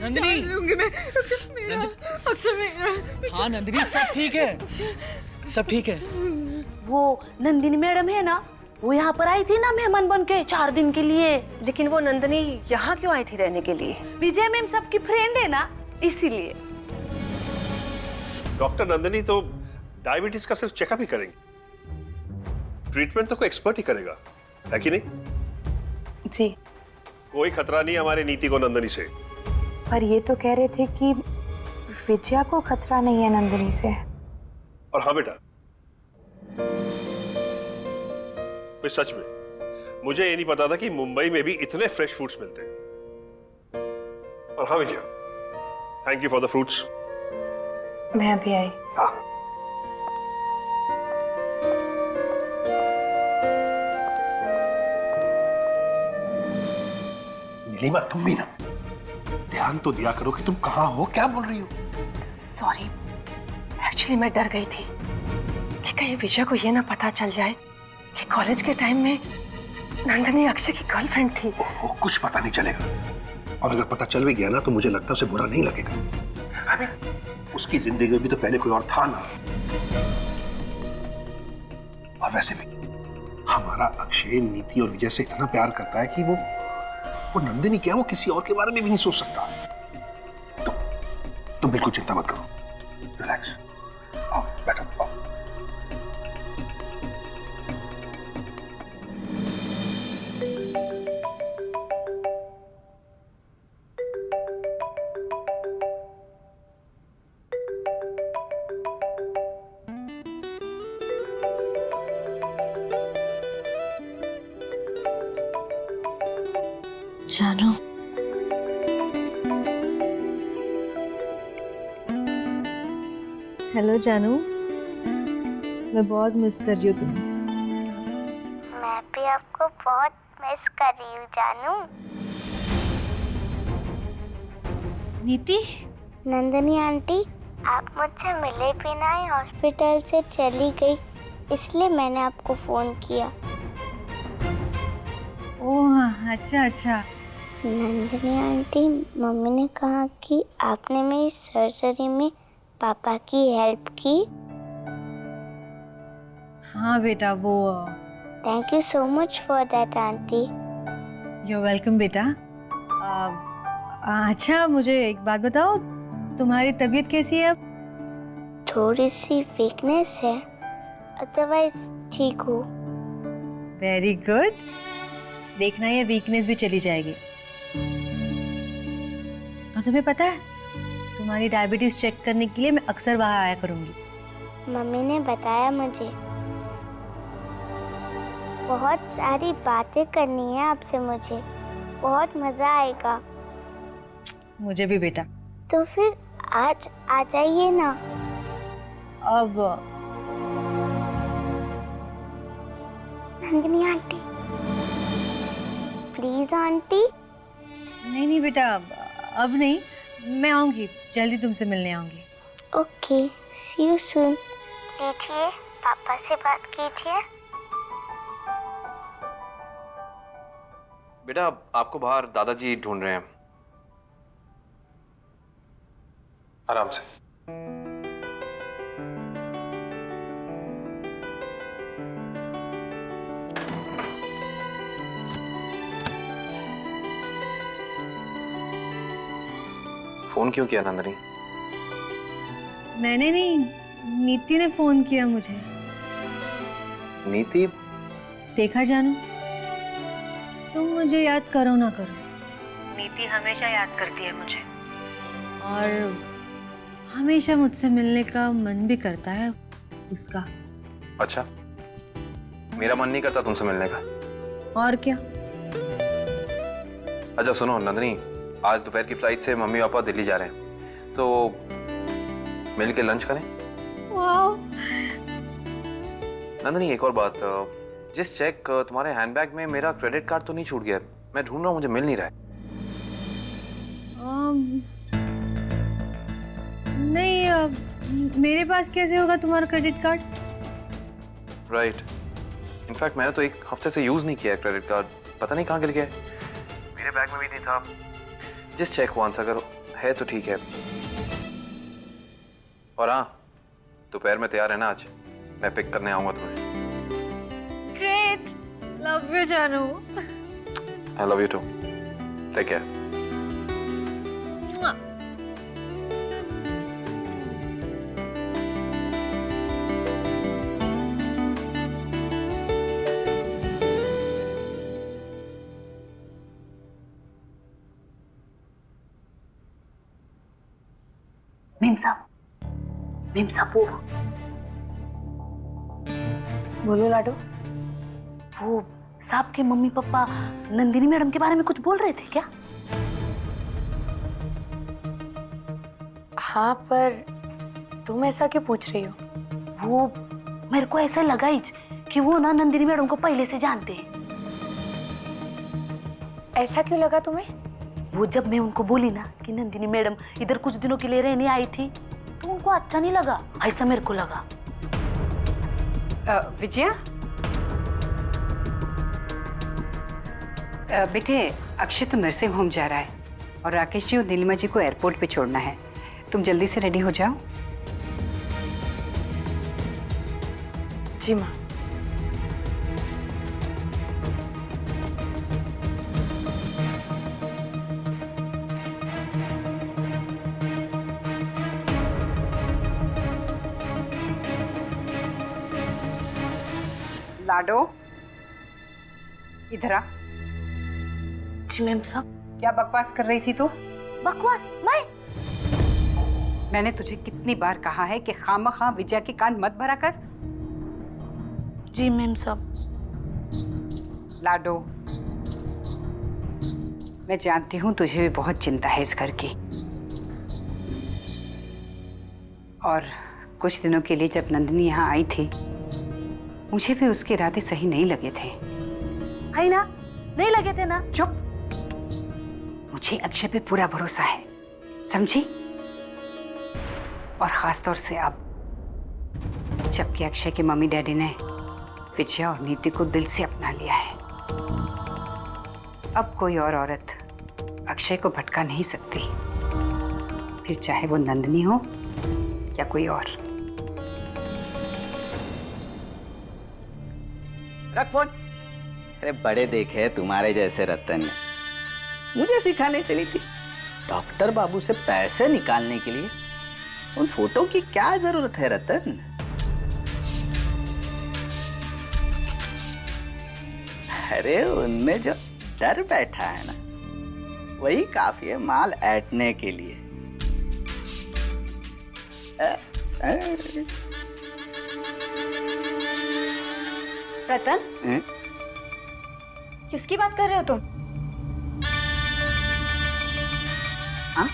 नंदिनी लूंगी मैं। मेरा अक्षय मेरा। हाँ नंदिनी, सब ठीक है, सब ठीक है। वो नंदिनी मैडम है ना, वो यहाँ पर आई थी ना मेहमान बन के 4 दिन के लिए। लेकिन वो नंदिनी यहाँ क्यों आई थी रहने के लिए? विजय मैम सबकी फ्रेंड है ना, इसीलिए। डॉक्टर नंदिनी तो डायबिटीज का सिर्फ चेकअप ही करेंगे, ट्रीटमेंट तो कोई एक्सपर्ट ही करेगा, है कि नहीं? जी। कोई खतरा नहीं हमारी नीति को नंदिनी से। पर ये तो कह रहे थे कि विजया को खतरा नहीं है नंदिनी से। और हाँ बेटा, मैं सच में, मुझे ये नहीं पता था कि मुंबई में भी इतने फ्रेश फ्रूट्स मिलते हैं। और हाँ Vijaya, thank you for the fruits. मैं अभी आई। हाँ। नीलिमा, तुम भी ना ध्यान तो दिया करो कि तुम कहाँ हो, क्या बोल रही हो। सॉरी, एक्चुअली मैं डर गई थी कि कहीं विजय को ये ना पता चल जाए कि कॉलेज के टाइम में नंदिनी अक्षय की गर्लफ्रेंड थी। वो कुछ पता नहीं चलेगा, और अगर पता चल भी गया ना तो मुझे लगता है उसे बुरा नहीं लगेगा। अबे, उसकी जिंदगी में भी तो पहले कोई और था ना। और वैसे भी हमारा अक्षय नीति और विजय से इतना प्यार करता है कि वो नंदिनी क्या, वो किसी और के बारे में भी नहीं सोच सकता। तुम बिल्कुल चिंता मत करो, रिलैक्स। आओ बैठो, आओ। जानू, हेलो जानू, मैं बहुत मिस कर रही हूँ तुम्हें। मैं भी आपको बहुत मिस कर रही हूँ जानू। नीति, नंदिनी आंटी, आप मुझसे मिले बिना ही हॉस्पिटल से चली गई, इसलिए मैंने आपको फोन किया। ओह अच्छा अच्छा। नंदिनी आंटी, मम्मी ने कहा कि आपने मेरी सर्जरी में पापा की हेल्प की। हाँ बेटा, वो thank you so much for that aunty. You welcome बेटा। अच्छा मुझे एक बात बताओ, तुम्हारी तबीयत कैसी है अब? थोड़ी सी वीकनेस है, अदरवाइज ठीक हूँ। वेरी गुड, देखना ये वीकनेस भी चली जाएगी। और तुम्हें पता है, तुम्हारी डायबिटीज चेक करने के लिए मैं अक्सर वहां आया करूंगी। मम्मी ने बताया मुझे। बहुत सारी बातें करनी है आपसे मुझे, बहुत मजा आएगा। मुझे भी बेटा। तो फिर आज आ जाइए ना। अब नंदिनी आंटी, प्लीज आंटी। नहीं बेटा, अब नहीं, मैं आऊंगी, जल्दी तुमसे मिलने आऊंगी। Okay, see you soon. लीजिए, पापा से बात कीजिए। बेटा, आपको बाहर दादाजी ढूंढ रहे हैं। आराम से। फोन क्यों किया नंदिनी? मैंने नहीं, नीति ने फोन किया मुझे। नीति? देखा जानू, तुम मुझे याद करो ना करो, नीति हमेशा याद करती है मुझे, और हमेशा मुझसे मिलने का मन भी करता है उसका। अच्छा, मेरा मन नहीं करता तुमसे मिलने का। और क्या? अच्छा सुनो नंदिनी, आज दोपहर की फ्लाइट से मम्मी पापा दिल्ली जा रहे हैं, तो मिल के लंच करें। वाह। नंदिनी एक और बात, जिस चेक तुम्हारे हैंडबैग में, मेरा क्रेडिट कार्ड तो नहीं छूट गया? मैं ढूंढ रहा हूँ, मुझे मिल नहीं रहा है। नहीं, मेरे पास कैसे होगा तुम्हारा क्रेडिट कार्ड? राइट। इनफैक्ट मैंने तो एक हफ्ते से यूज नहीं किया है क्रेडिट कार्ड, पता नहीं कहाँ गिर गया है। मेरे बैग में भी नहीं था, जस्ट चेक वंस, अगर है तो ठीक है। और हाँ, दोपहर में तैयार है ना आज? मैं पिक करने आऊंगा तुम्हें। ग्रेट, लव यू जानू। I love you too, take care. मेम साहब वो बोलो लाडो। वो साहब के मम्मी पापा नंदिनी मैडम के बारे में कुछ बोल रहे थे क्या? हाँ, पर तुम ऐसा क्यों पूछ रही हो? वो मेरे को ऐसा लगा ही कि वो ना नंदिनी मैडम को पहले से जानते हैं। ऐसा क्यों लगा तुम्हें? वो जब मैं उनको बोली ना कि नंदिनी मैडम इधर कुछ दिनों के लिए रहने आई थी, तो उनको अच्छा नहीं लगा, ऐसा मेरे को लगा। विजया, बेटे अक्षय तो नर्सिंग होम जा रहा है और राकेश जी और नीलिमा जी को एयरपोर्ट पे छोड़ना है। तुम जल्दी से रेडी हो जाओ। जी माँ। लाडो, इधर आ। जी मैम साहब। क्या बकवास कर रही थी तू? बकवास? मैंने तुझे कितनी बार कहा है कि खामखा विजया के कान मत भरा कर। जी मैम साहब। लाडो, मैं जानती हूँ तुझे भी बहुत चिंता है इस घर की, और कुछ दिनों के लिए जब नंदिनी यहाँ आई थी मुझे भी उसके इरादे सही नहीं लगे थे। है ना? नहीं लगे थे ना? चुप। मुझे अक्षय पे पूरा भरोसा है, समझी? और खास तौर से अब जबकि अक्षय के मम्मी डैडी ने विजया और नीति को दिल से अपना लिया है। अब कोई और औरत अक्षय को भटका नहीं सकती, फिर चाहे वो नंदिनी हो या कोई और। रख फोन। अरे बड़े देखे तुम्हारे जैसे रतन ने मुझे सिखाने चली थी डॉक्टर बाबू से पैसे निकालने के लिए। उन फोटो की क्या जरूरत है रतन? अरे उनमें जो डर बैठा है ना, वही काफी है माल ऐंठने के लिए। रतन, किसकी बात कर रहे हो तुम? हाँ?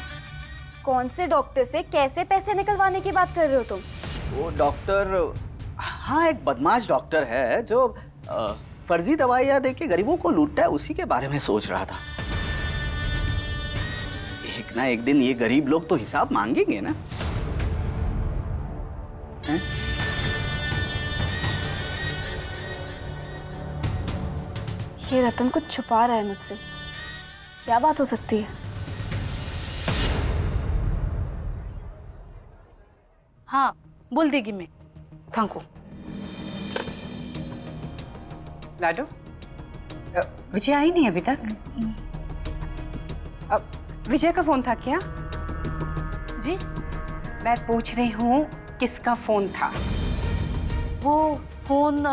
कौन से डॉक्टर से कैसे पैसे निकलवाने की बात कर रहे हो तुम? वो डॉक्टर, हाँ एक बदमाश डॉक्टर है जो फर्जी दवाइयाँ देके गरीबों को लूटता है, उसी के बारे में सोच रहा था। एक ना एक दिन ये गरीब लोग तो हिसाब मांगेंगे ना। ये रतन कुछ छुपा रहा है मुझसे। क्या बात हो सकती है? हाँ बोल देगी मैं। Thank you. लाडो, विजय आई नहीं अभी तक? विजय का फोन था क्या? जी मैं पूछ रही हूँ किसका फोन था? वो फोन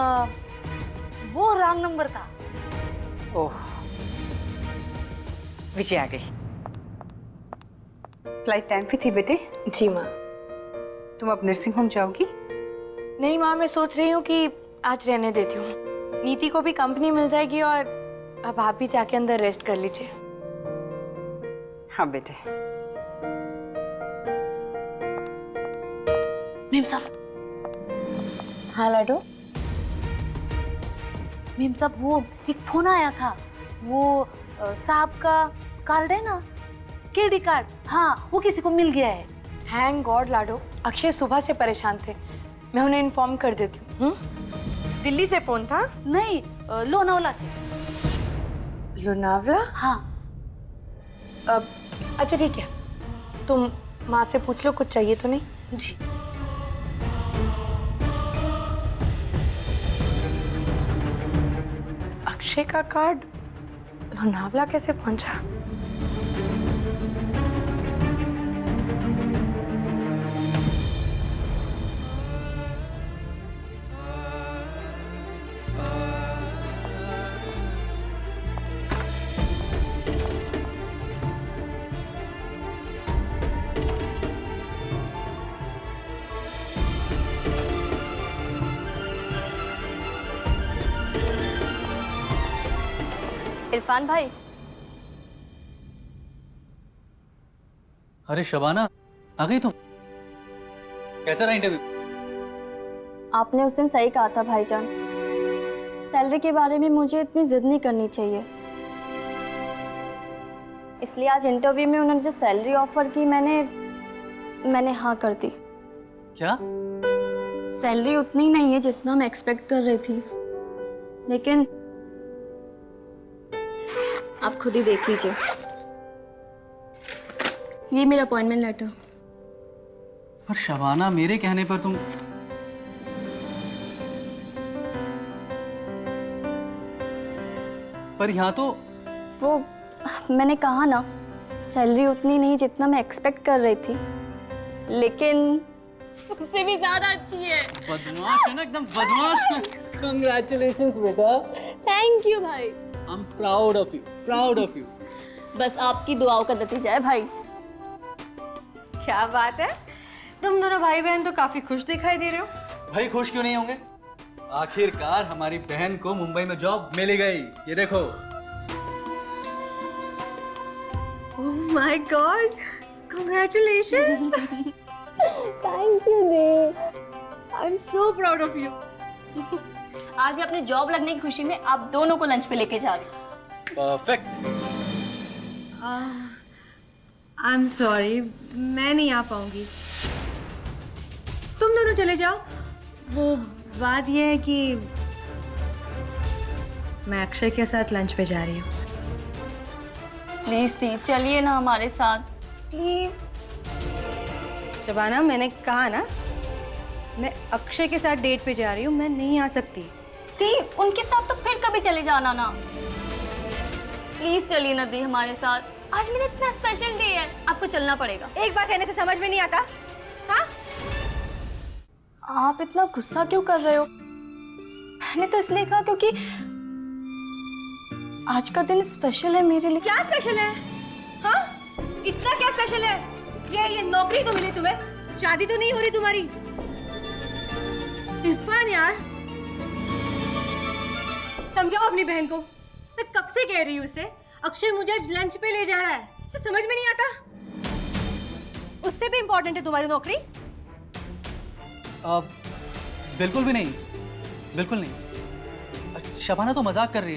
वो रॉन्ग नंबर था। ओह, विजय आ गई। फ्लाइट टाइम पे थी बेटे? जी माँ। तुम अब नर्सिंग होम जाओगी? नहीं माँ, मैं सोच रही हूँ कि आज रहने देती हूँ। नीति को भी कंपनी मिल जाएगी और अब आप भी जाके अंदर रेस्ट कर लीजिए। हाँ बेटे। मेम साहब। हाँ लाडो। मेम साहब वो एक फोन आया था, वो साहब का कार्ड है ना, केडी कार्ड, हाँ वो किसी को मिल गया है। थैंक गॉड लाडो, अक्षय सुबह से परेशान थे। मैं उन्हें इन्फॉर्म कर देती हूँ। दिल्ली से फोन था? नहीं, लोनावला से। लोनावला? हाँ। अच्छा ठीक है, तुम माँ से पूछ लो कुछ चाहिए तो नहीं। जी। अक्षय का कार्ड लोनावला कैसे पहुंचा? इरफान भाई, अरे शबाना, आ गई तुम? कैसा रहा इंटरव्यू? आपने उस दिन सही कहा था भाईजान, सैलरी के बारे में मुझे इतनी जिद नहीं करनी चाहिए। इसलिए आज इंटरव्यू में उन्होंने जो सैलरी ऑफर की मैंने हाँ कर दी। क्या? सैलरी उतनी नहीं है जितना मैं एक्सपेक्ट कर रही थी, लेकिन आप खुद ही देख लीजिए, ये मेरा अपॉइंटमेंट लेटर। पर शबाना, मेरे कहने पर तुम... पर यहाँ तो... वो मैंने कहा ना, सैलरी उतनी नहीं जितना मैं एक्सपेक्ट कर रही थी, लेकिन उससे भी ज्यादा अच्छी है। बदमाश है ना, एकदम बदमाश। Congratulations बेटा। थैंक यू भाई। I'm proud of you, proud of you। बस आपकी दुआओं का नतीजा है भाई। क्या बात है, तुम दोनों भाई बहन तो काफी खुश दिखाई दे रहे हो। भाई खुश क्यों नहीं होंगे? आखिरकार हमारी बहन को मुंबई में जॉब मिल गई। ये देखो। Oh my God, congratulations. Thank you the, I am so proud of you. आज मैं अपनी जॉब लगने की खुशी में आप दोनों को लंच पे लेके जा रही हूँ। परफेक्ट। आई एम सॉरी, मैं नहीं आ पाऊंगी, तुम दोनों चले जाओ। वो बात यह है कि मैं अक्षय के साथ लंच पे जा रही हूँ। प्लीज दी, चलिए ना हमारे साथ प्लीज। शबाना, मैंने कहा ना, मैं अक्षय के साथ डेट पे जा रही हूँ, मैं नहीं आ सकती। दी, उनके साथ तो फिर कभी चले जाना ना। प्लीज चलिए ना दी हमारे साथ, आज मेरा इतना स्पेशल डे है, आपको चलना पड़ेगा। एक बार कहने से समझ में नहीं आता? हाँ? आप इतना गुस्सा क्यों कर रहे हो? मैंने तो इसलिए कहा क्योंकि आज का दिन स्पेशल है मेरे लिए। क्या स्पेशल है? हाँ? इतना क्या स्पेशल है? ये नौकरी तो मिली तुम्हें, शादी तो नहीं हो रही तुम्हारी। इरफान यार, समझाओ अपनी बहन को। मैं कब से कह रही हूँ उसे, अक्षय मुझे आज लंच पे ले जा रहा है, इसे समझ में नहीं आता? उससे भी इम्पोर्टेंट है तुम्हारी नौकरी? बिल्कुल भी नहीं, बिल्कुल नहीं। शबाना तो मजाक कर रही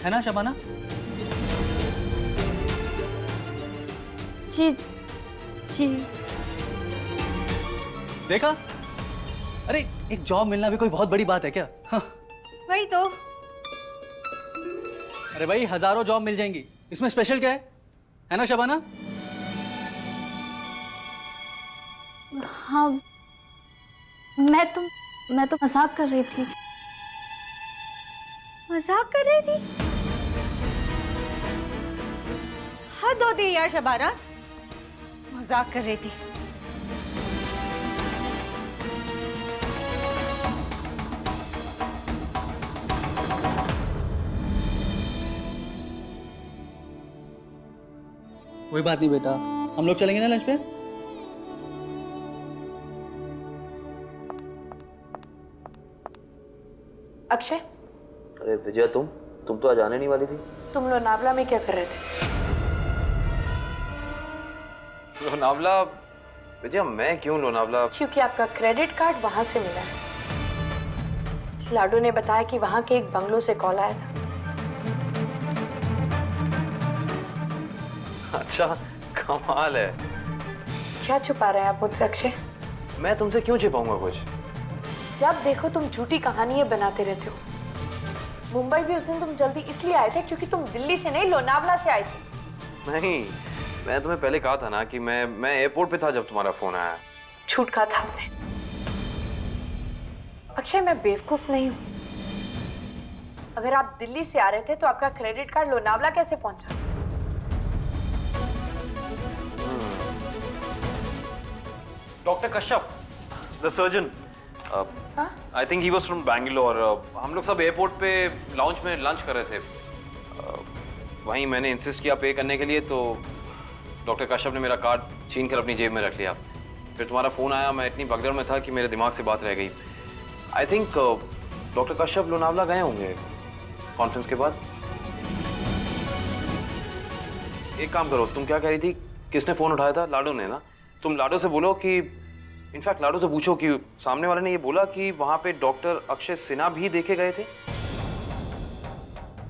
है ना शबाना? जी जी। देखा? अरे एक जॉब मिलना भी कोई बहुत बड़ी बात है क्या? हाँ। वही तो। अरे भाई, हजारों जॉब मिल जाएंगी, इसमें स्पेशल क्या है ना शबाना? हाँ, मैं तो मजाक कर रही थी। मजाक कर रही थी? हद होती है यार शबाना, मजाक कर रही थी। कोई बात नहीं बेटा, हम लोग चलेंगे ना लंच पे? अक्षय, अरे विजय, तुम तो आज आने नहीं वाली थी। तुम लोनावला में क्या कर रहे थे? लोनावला? विजय, मैं क्यों लोनावला? क्योंकि आपका क्रेडिट कार्ड वहां से मिला है। लाडू ने बताया कि वहां के एक बंगलो से कॉल आया था। अच्छा, कमाल है। क्या छुपा रहे हैं आप मुझसे अक्षय? मैं तुमसे क्यों छिपाऊंगा कुछ? जब देखो तुम झूठी कहानियां बनाते रहते हो। मुंबई भी उस दिन तुम जल्दी इसलिए आए थे क्योंकि तुम दिल्ली से नहीं लोनावला से आए थे। नहीं, मैं तुम्हें पहले कहा था ना कि मैं एयरपोर्ट पे था जब तुम्हारा फोन आया। झूठ कहा था आपने। अक्षय, मैं बेवकूफ नहीं हूँ। अगर आप दिल्ली से आ रहे थे तो आपका क्रेडिट कार्ड लोनावला कैसे पहुंचा? Doctor Kashyap, the surgeon, I think he was from Bangalore. हम लोग सब एयरपोर्ट पे लाउंज में लंच कर रहे थे। वहीं मैंने इंसिस्ट किया पे करने के लिए, तो डॉक्टर कश्यप ने मेरा कार्ड छीन कर अपनी जेब में रख लिया। फिर तुम्हारा फ़ोन आया, मैं इतनी भगदड़ में था कि मेरे दिमाग से बात रह गई। I think doctor Kashyap Lonavala गए होंगे कॉन्फ्रेंस के बाद। एक काम करो, तुम क्या कह रही थी? किसने फ़ोन उठाया था? लाडो ने ना? तुम लाडो से बोलो कि, इनफैक्ट लाडो से पूछो कि सामने वाले ने ये बोला कि वहाँ पे डॉक्टर अक्षय सिन्हा भी देखे गए थे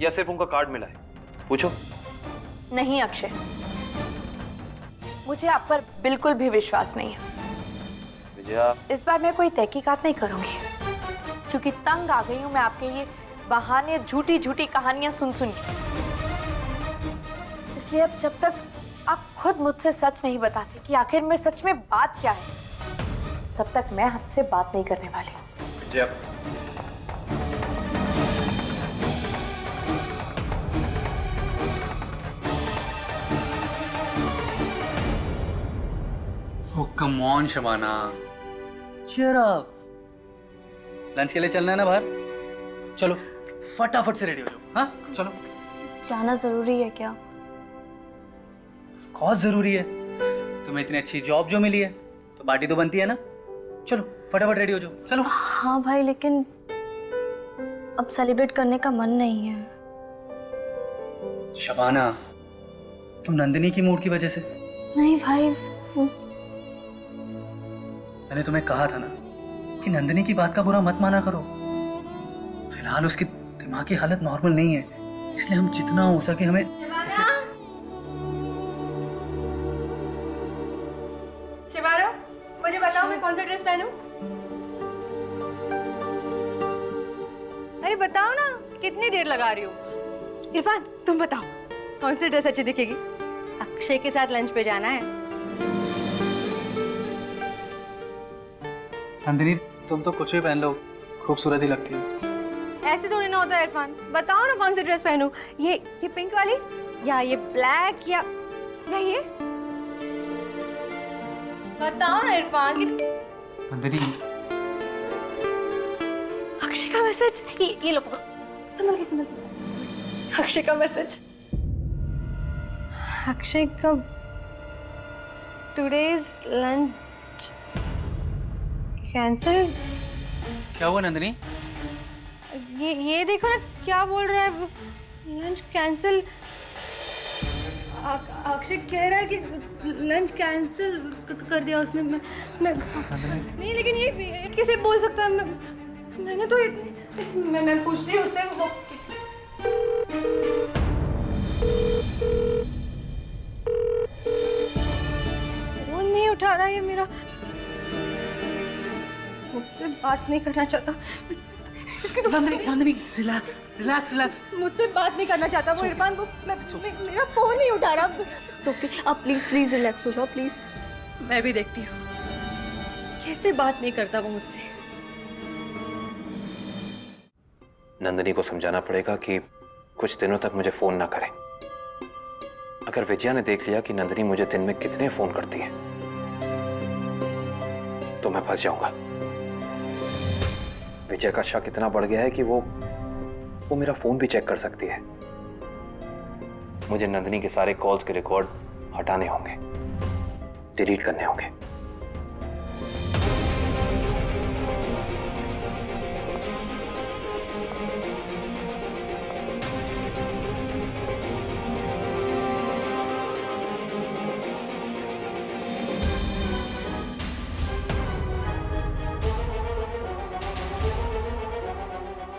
या सिर्फ उनका कार्ड मिला है? पूछो। नहीं अक्षय, मुझे आप पर बिल्कुल भी विश्वास नहीं है। विजया, इस बार मैं कोई तहकीकात नहीं करूंगी, क्योंकि तंग आ गई हूं मैं आपके ये बहाने, झूठी झूठी कहानियां सुन के। इसलिए अब जब तक आप खुद मुझसे सच नहीं बताते कि आखिर में सच में बात क्या है, तब तक मैं आपसे बात नहीं करने वाली हूँ। Vijaya, oh come on Shabana, cheer up. Lunch के लिए चलना है ना बाहर? चलो फटाफट से रेडी हो जाओ। हाँ चलो। जाना ज़रूरी है क्या? बहुत जरूरी है, तुम्हें इतनी अच्छी जॉब जो मिली है तो पार्टी तो बनती है ना। चलो फटाफट रेडी हो जाओ, चलो। हाँ भाई, लेकिन अब सेलिब्रेट करने का मन नहीं है। शबाना, तुम नंदिनी की मूड की वजह से? नहीं भाई, मैंने तुम्हें कहा था ना कि नंदिनी की बात का बुरा मत माना करो। फिलहाल उसकी दिमाग की हालत नॉर्मल नहीं है, इसलिए हम जितना हो सके हमें। शिवारो, मुझे बताओ मैं कौन सा ड्रेस पहनूं? अरे बताओ ना, कितनी देर लगा रही हो? इरफान तुम बताओ कौन सी ड्रेस अच्छी दिखेगी? अक्षय के साथ लंच पे जाना है। नंदिनी, तुम तो कुछ भी पहन लो, खूबसूरत ही लगती है। ऐसे थोड़ी ना होता है इरफान, बताओ ना कौन सी ड्रेस पहनूं? ये पिंक वाली या ये ब्लैक या ये? बताओ ना इरफान। नंदिनी, अक्षय का मैसेज, ये लो, संभल के। अक्षय का मैसेज। अक्षय का टुडेज लंच कैंसिल। क्या हुआ नंदिनी? ये देखो ना क्या बोल रहा है, लंच कैंसिल। अक्षय कह रहा है कि लंच कैंसिल कर दिया उसने। मैं नहीं, लेकिन ये कैसे बोल सकता है? मैंने तो मैं पूछती हूँ उससे। वो फोन नहीं उठा रहा है मेरा, मुझसे बात नहीं करना चाहता। Nandini, relax relax relax. मुझसे बात नहीं करना चाहता वो इरफान। वो मेरा फोन नहीं उठा रहा। ओके, आप प्लीज रिलैक्स हो जाओ प्लीज। मैं भी देखती हूँ कैसे बात नहीं करता वो मुझसे। नंदिनी को समझाना पड़ेगा कि कुछ दिनों तक मुझे फोन ना करे। अगर विजया ने देख लिया कि नंदिनी मुझे दिन में कितने फोन करती है, तो मैं फंस जाऊंगा। विजय का शक इतना बढ़ गया है कि वो मेरा फोन भी चेक कर सकती है। मुझे नंदिनी के सारे कॉल्स के रिकॉर्ड हटाने होंगे, डिलीट करने होंगे।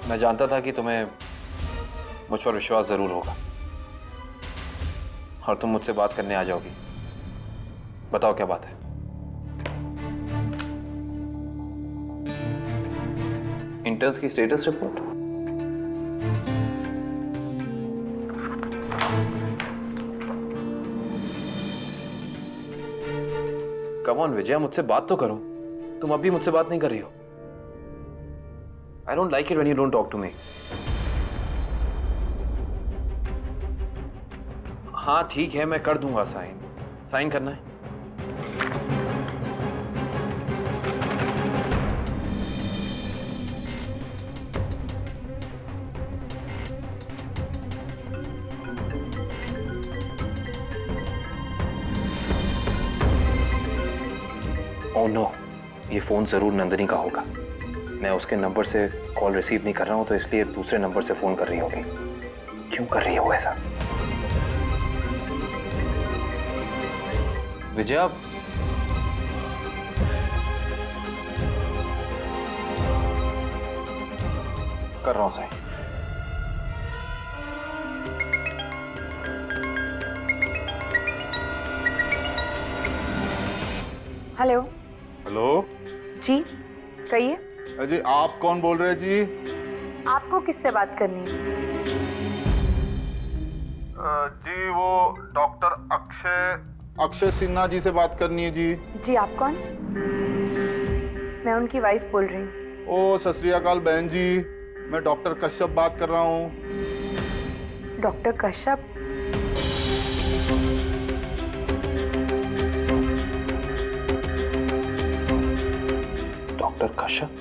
मैं जानता था कि तुम्हें मुझ पर विश्वास जरूर होगा और तुम मुझसे बात करने आ जाओगी। बताओ क्या बात है? इंटर्न्स की status report? Come on Vijaya, मुझसे बात तो करो। तुम अभी मुझसे बात नहीं कर रही हो। I don't like it when you don't talk to me. हाँ ठीक है, मैं कर दूंगा साइन। साइन करना है? ओह नो, ये फोन जरूर नंदिनी का होगा। मैं उसके नंबर से कॉल रिसीव नहीं कर रहा हूं, तो इसलिए दूसरे नंबर से फोन कर रही होगी। क्यों कर रही हो ऐसा? विजया, कर रहा हूं साइन। हेलो हेलो जी, कहिए। अजय, आप कौन बोल रहे हैं जी? आपको किससे बात करनी है? जी वो डॉक्टर अक्षय सिन्हा जी से बात करनी है जी। जी, आप कौन? मैं उनकी वाइफ बोल रही हूँ। ओ सत श्री अकाल बहन जी, मैं डॉक्टर कश्यप बात कर रहा हूँ। डॉक्टर कश्यप? डॉक्टर कश्यप?